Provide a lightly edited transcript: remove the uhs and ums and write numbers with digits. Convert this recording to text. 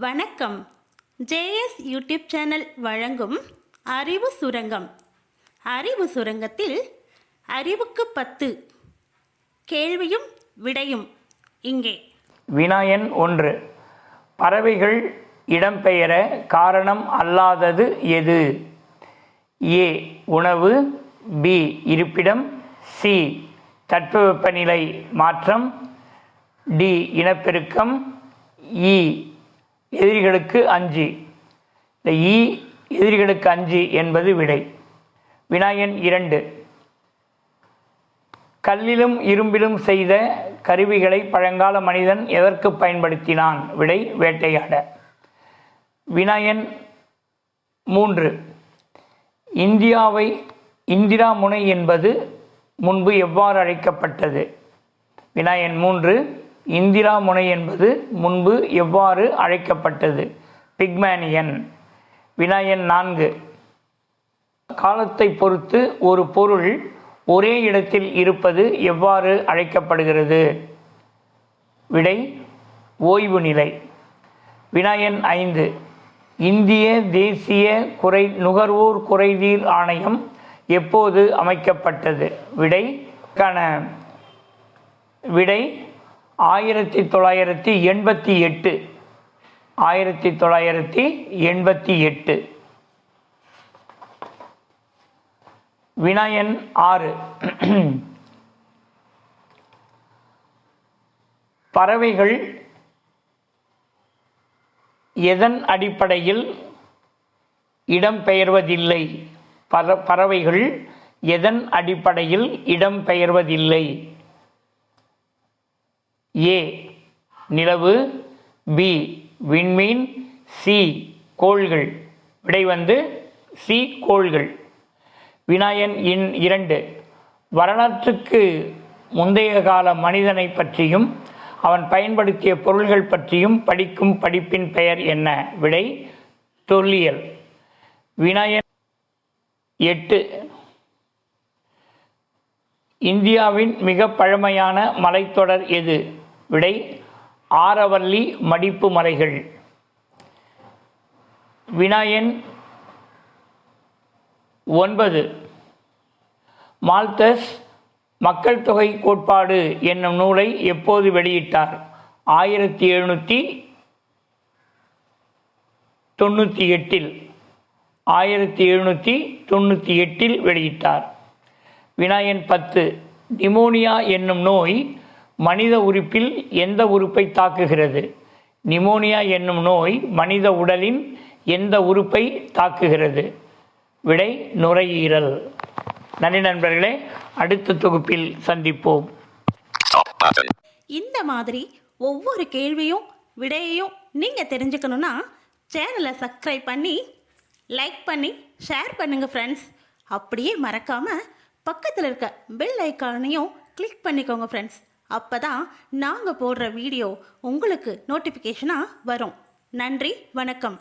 வணக்கம். JS YouTube channel வழங்கும் அறிவு சுரங்கம். அறிவு சுரங்கத்தில் அறிவுக்கு 10 கேள்வியும் விடையும் இங்கே. வினாயன் 1. பறவைகள் இடம்பெயர காரணம் அல்லாதது எது? ஏ. உணவு. பி. இருப்பிடம். சி. தட்பவெப்பநிலை மாற்றம். டி. இனப்பெருக்கம். இ. எதிரிகளுக்கு அஞ்சி. இந்த இ எதிரிகளுக்கு அஞ்சி என்பது விடை. வினாயன் 2. கல்லிலும் இரும்பிலும் செய்த கருவிகளை பழங்கால மனிதன் எதற்கு பயன்படுத்தினான்? விடை. வேட்டையாட. வினாயன் 3. இந்திரா முனை என்பது முன்பு எவ்வாறு அழைக்கப்பட்டது? வினாயன் 3. இந்திரா முனை என்பது முன்பு எவ்வாறு அழைக்கப்பட்டது? பிக்மேனியன். வினாயன் 4. காலத்தை பொறுத்து ஒரு பொருள் ஒரே இடத்தில் இருப்பது எவ்வாறு அழைக்கப்படுகிறது? விடை. ஓய்வு நிலை. வினாயன் 5. இந்திய தேசிய நுகர்வோர் குறைதீர் ஆணையம் எப்போது அமைக்கப்பட்டது? விடை. 1988. 1988. வினாயன் 6. பறவைகள் எதன் அடிப்படையில் இடம்பெயர்வதில்லை? பறவைகள் எதன் அடிப்படையில் இடம்பெயர்வதில்லை? ஏ. நிலவு. பி. விண்மீன். சி. கோள்கள். விடை சி. கோள்கள். வினாயன் 2. வரலாற்றுக்கு முந்தைய கால மனிதனை பற்றியும் அவன் பயன்படுத்திய பொருள்கள் பற்றியும் படிக்கும் படிப்பின் பெயர் என்ன? விடை. தொல்லியல். வினாயன் 8. இந்தியாவின் மிக பழமையான மலைத்தொடர் எது? விடை. ஆரவல்லி மடிப்பு மலைகள். வினாயன் 9. மால்தஸ் மக்கள் தொகை கோட்பாடு என்னும் நூலை எப்போது வெளியிட்டார்? 1798. 1798 வெளியிட்டார். வினாயன் 10. நிமோனியா என்னும் நோய் மனித உறுப்பில் எந்த உறுப்பை தாக்குகிறது? நிமோனியா என்னும் நோய் மனித உடலின் எந்த உறுப்பை தாக்குகிறது? விடை. நுரையீரல். நன்றி நண்பர்களே. அடுத்த தொகுப்பில் சந்திப்போம். இந்த மாதிரி ஒவ்வொரு கேள்வியும் விடையையும் நீங்கள் தெரிஞ்சுக்கணுன்னா சேனலை சப்ஸ்கிரைப் பண்ணி லைக் பண்ணி ஷேர் பண்ணுங்கள் ஃப்ரெண்ட்ஸ். அப்படியே மறக்காமல் பக்கத்தில் இருக்க பெல் ஐக்கானையும் கிளிக் பண்ணிக்கோங்க ஃப்ரெண்ட்ஸ். அப்போ தான் நாங்கள் போடுற வீடியோ உங்களுக்கு நோட்டிஃபிகேஷனாக வரும். நன்றி, வணக்கம்.